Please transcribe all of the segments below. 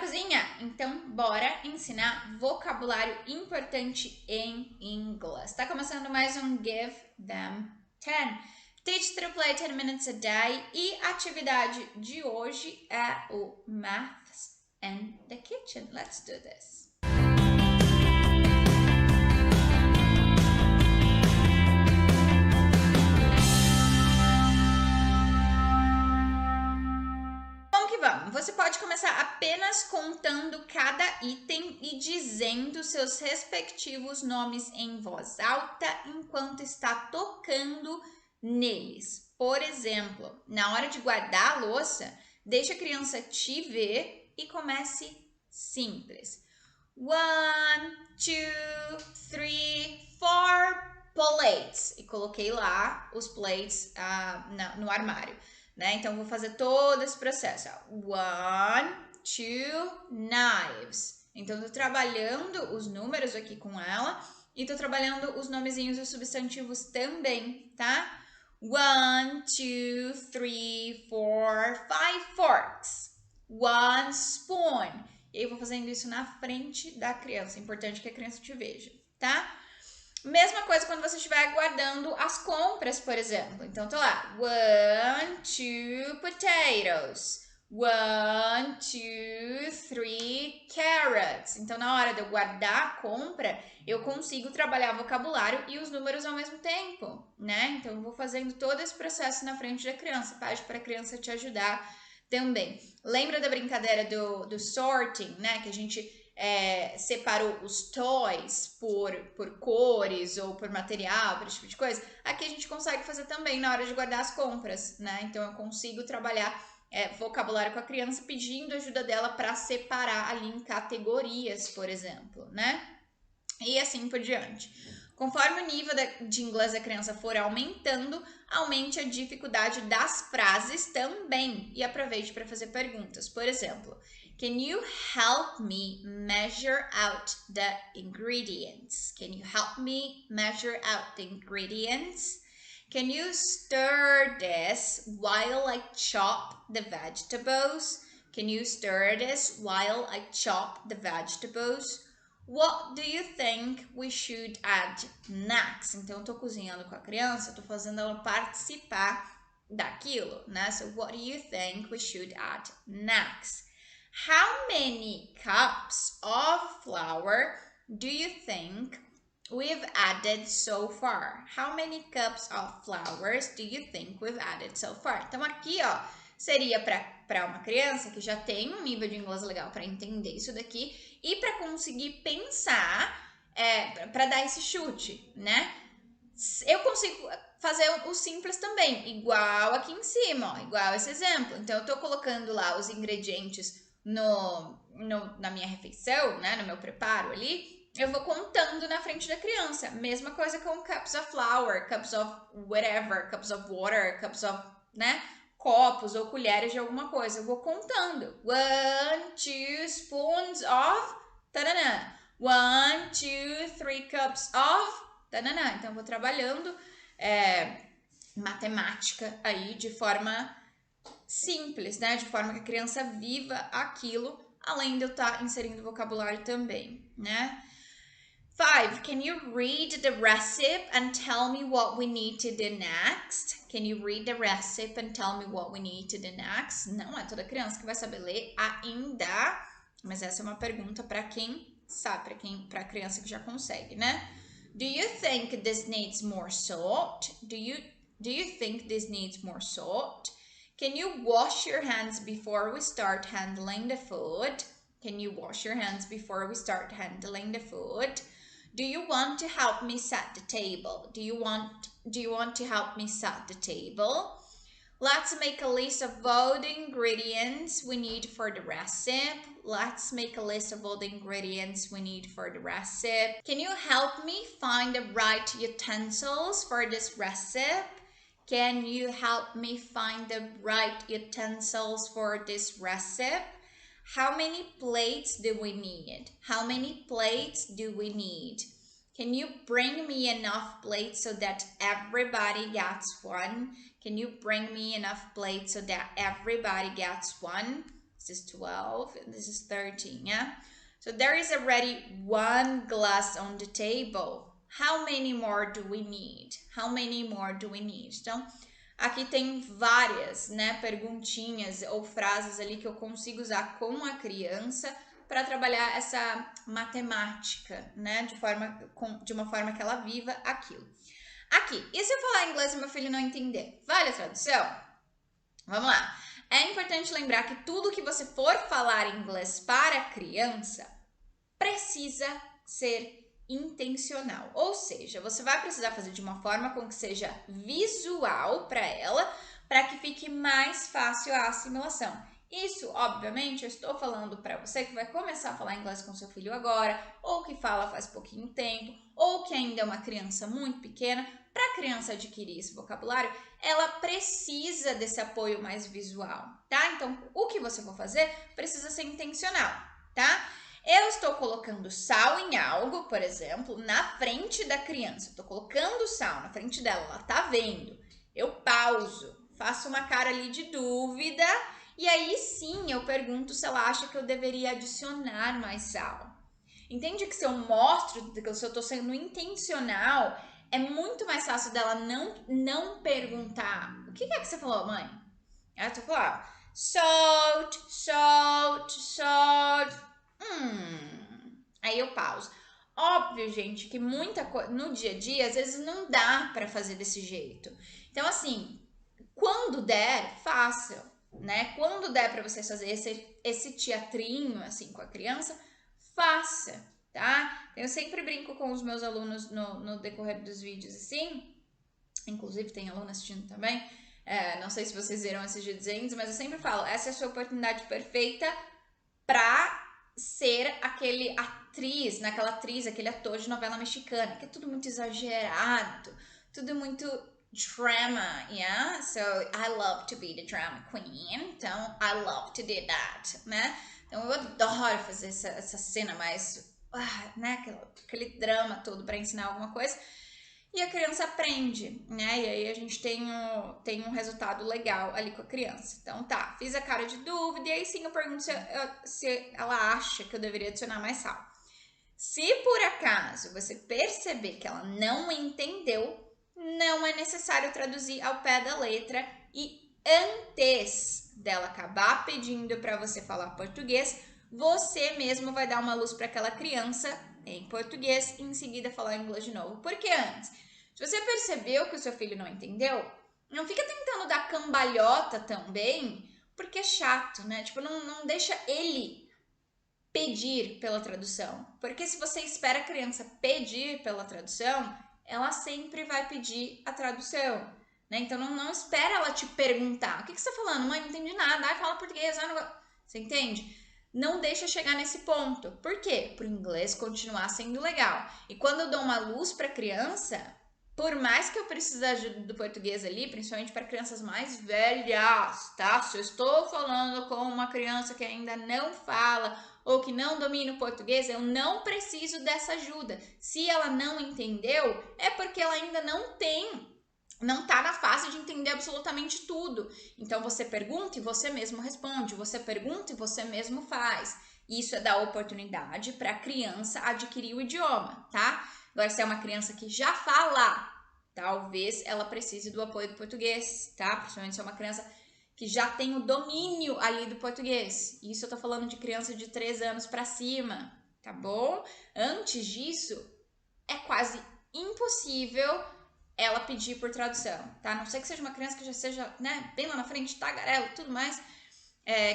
cozinha? Então, bora ensinar vocabulário importante em inglês. Tá começando mais um Give Them 10. Teach through play 10 minutes a day. E a atividade de hoje é o Maths in the Kitchen. Let's do this. Você pode começar apenas contando cada item e dizendo seus respectivos nomes em voz alta enquanto está tocando neles. Por exemplo, na hora de guardar a louça, deixe a criança te ver e comece simples. 1, 2, 3, 4 plates. E coloquei lá os plates no armário. Né? Então, vou fazer todo esse processo. 1, 2 knives. Então, tô trabalhando os números aqui com ela e tô trabalhando os nomezinhos dos substantivos também, tá? 1, 2, 3, 4, 5 forks. 1 spoon. E aí, eu vou fazendo isso na frente da criança. É importante que a criança te veja, tá? Mesma coisa quando você estiver guardando as compras, por exemplo. Então, tô lá. 1, 2 potatoes. 1, 2, 3 carrots. Então, na hora de eu guardar a compra, eu consigo trabalhar vocabulário e os números ao mesmo tempo, né? Então, eu vou fazendo todo esse processo na frente da criança. Pede para a criança te ajudar também. Lembra da brincadeira do sorting, né? Que a gente separou os toys por cores ou por material, por esse tipo de coisa. Aqui a gente consegue fazer também na hora de guardar as compras, né? Então eu consigo trabalhar vocabulário com a criança pedindo ajuda dela para separar ali em categorias, por exemplo, né? E assim por diante. Conforme o nível de inglês da criança for aumentando, aumente a dificuldade das frases também. E aproveite para fazer perguntas. Por exemplo, can you help me measure out the ingredients? Can you help me measure out the ingredients? Can you stir this while I chop the vegetables? Can you stir this while I chop the vegetables? What do you think we should add next? Então, eu tô cozinhando com a criança, eu tô fazendo ela participar daquilo, né? So, what do you think we should add next? How many cups of flour do you think we've added so far? How many cups of flours do you think we've added so far? Então, aqui, ó, seria para uma criança que já tem um nível de inglês legal para entender isso daqui e para conseguir pensar, para dar esse chute, né? Eu consigo fazer o simples também, igual aqui em cima, ó, igual esse exemplo. Então, eu tô colocando lá os ingredientes na minha refeição, né, no meu preparo ali, eu vou contando na frente da criança. Mesma coisa com cups of flour, cups of whatever, cups of water, cups of, né, copos ou colheres de alguma coisa. Eu vou contando. 1, 2 spoons of, taranã. 1, 2, 3 cups of, taranã. Então, eu vou trabalhando matemática aí de forma simples, né? De forma que a criança viva aquilo, além de eu estar inserindo vocabulário também, né? 5. Can you read the recipe and tell me what we need to do next? Can you read the recipe and tell me what we need to do next? Não é toda criança que vai saber ler ainda, mas essa é uma pergunta para quem sabe, para criança que já consegue, né? Do you think this needs more salt? Do you think this needs more salt? Can you wash your hands before we start handling the food? Can you wash your hands before we start handling the food? Do you want to help me set the table? Do you want to help me set the table? Let's make a list of all the ingredients we need for the recipe. Let's make a list of all the ingredients we need for the recipe. Can you help me find the right utensils for this recipe? Can you help me find the right utensils for this recipe? How many plates do we need? How many plates do we need? Can you bring me enough plates so that everybody gets one? Can you bring me enough plates so that everybody gets one? This is 12 and this is 13, yeah? So there is already one glass on the table. How many more do we need? How many more do we need? Então, aqui tem várias, né, perguntinhas ou frases ali que eu consigo usar com a criança para trabalhar essa matemática, né, de uma forma que ela viva aquilo. Aqui, e se eu falar inglês e meu filho não entender? Vale a tradução? Vamos lá. É importante lembrar que tudo que você for falar em inglês para a criança precisa ser intencional. Ou seja, você vai precisar fazer de uma forma com que seja visual para ela, para que fique mais fácil a assimilação. Isso, obviamente, eu estou falando para você que vai começar a falar inglês com seu filho agora, ou que fala faz pouquinho tempo, ou que ainda é uma criança muito pequena. Para a criança adquirir esse vocabulário, ela precisa desse apoio mais visual, tá? Então, o que você for fazer precisa ser intencional, tá? Eu estou colocando sal em algo, por exemplo, na frente da criança. Estou colocando sal na frente dela, ela tá vendo. Eu pauso, faço uma cara ali de dúvida e aí sim eu pergunto se ela acha que eu deveria adicionar mais sal. Entende que se eu mostro, se eu estou sendo intencional, é muito mais fácil dela não perguntar. O que é que você falou, mãe? Ela tá falando salt, salt, salt. Aí eu pauso. Óbvio, gente, que muita coisa no dia a dia, às vezes não dá para fazer desse jeito. Então, assim, quando der, faça, né? Quando der para você fazer esse teatrinho, assim, com a criança, faça, tá? Eu sempre brinco com os meus alunos no decorrer dos vídeos, assim. Inclusive, tem aluno assistindo também. Não sei se vocês viram esses desenhos, mas eu sempre falo, essa é a sua oportunidade perfeita para ser aquele aquele ator de novela mexicana, que é tudo muito exagerado, tudo muito drama, yeah? So, I love to be the drama queen, então, I love to do that, né? Então, eu adoro fazer essa cena mais, né, aquele drama todo para ensinar alguma coisa. E a criança aprende, né? E aí a gente tem um resultado legal ali com a criança. Então tá, fiz a cara de dúvida e aí sim eu pergunto se ela acha que eu deveria adicionar mais sal. Se por acaso você perceber que ela não entendeu, não é necessário traduzir ao pé da letra e antes dela acabar pedindo para você falar português, você mesmo vai dar uma luz para aquela criança em português e em seguida falar inglês de novo. Porque antes, se você percebeu que o seu filho não entendeu, não fica tentando dar cambalhota também, porque é chato, né? Tipo, não deixa ele pedir pela tradução. Porque se você espera a criança pedir pela tradução, ela sempre vai pedir a tradução, né? Então não espera ela te perguntar. O que você tá falando? Mãe, não entendi nada. Fala português. Você entende? Não deixa chegar nesse ponto. Por quê? Para o inglês continuar sendo legal. E quando eu dou uma luz para a criança, por mais que eu precise da ajuda do português ali, principalmente para crianças mais velhas, tá? Se eu estou falando com uma criança que ainda não fala ou que não domina o português, eu não preciso dessa ajuda. Se ela não entendeu, é porque ela ainda não tá na fase de entender absolutamente tudo. Então você pergunta e você mesmo responde, você pergunta e você mesmo faz. Isso é dar oportunidade para a criança adquirir o idioma, tá? Agora, se é uma criança que já fala, talvez ela precise do apoio do português, tá? Principalmente se é uma criança que já tem o domínio ali do português. Isso eu tô falando de criança de 3 anos para cima, tá bom? Antes disso, é quase impossível ela pedir por tradução, tá? A não ser que seja uma criança que já seja, né, bem lá na frente, tagarela e tudo mais,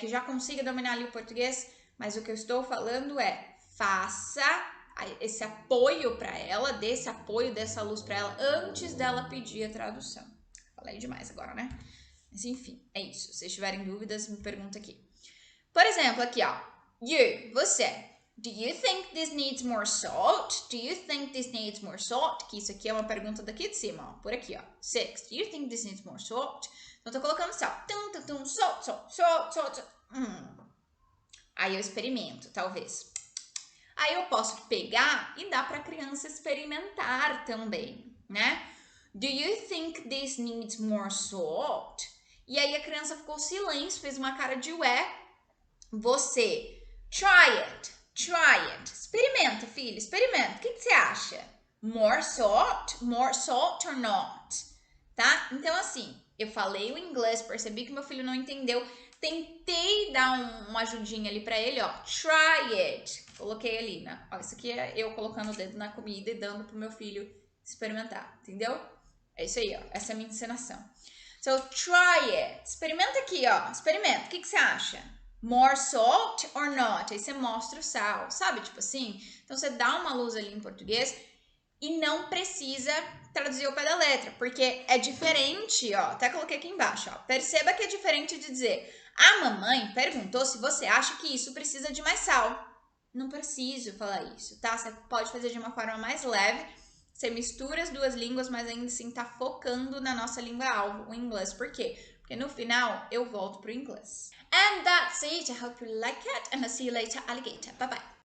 que já consiga dominar ali o português, mas o que eu estou falando é, faça esse apoio para ela, dê esse apoio, dessa luz para ela, antes dela pedir a tradução. Falei demais agora, né? Mas enfim, é isso. Se vocês tiverem dúvidas, me pergunta aqui. Por exemplo, aqui, ó. Você. Do you think this needs more salt? Do you think this needs more salt? Que isso aqui é uma pergunta daqui de cima, ó. Por aqui, ó. 6. Do you think this needs more salt? Então, eu tô colocando sal. Salt. Aí eu experimento, talvez. Aí eu posso pegar e dar para a criança experimentar também, né? Do you think this needs more salt? E aí a criança ficou silêncio, fez uma cara de ué. você. Try it. Try it. Experimenta, filho. Experimenta. O que você acha? More salt? More salt or not? Tá? Então, assim, eu falei o inglês, percebi que meu filho não entendeu. Tentei dar uma ajudinha ali pra ele, ó. Try it. Coloquei ali, né? Ó, isso aqui é eu colocando o dedo na comida e dando pro meu filho experimentar, entendeu? É isso aí, ó. Essa é a minha encenação. So, try it. Experimenta aqui, ó. Experimenta. O que você acha? More salt or not? Aí você mostra o sal, sabe? Tipo assim. Então, você dá uma luz ali em português e não precisa traduzir o pé da letra, porque é diferente, ó. Até coloquei aqui embaixo, ó. Perceba que é diferente de dizer: a mamãe perguntou se você acha que isso precisa de mais sal. Não preciso falar isso, tá? Você pode fazer de uma forma mais leve. Você mistura as duas línguas, mas ainda assim tá focando na nossa língua-alvo, o inglês. Por quê? Porque no final eu volto pro inglês. And that's it. I hope you like it and I'll see you later, alligator. Bye bye.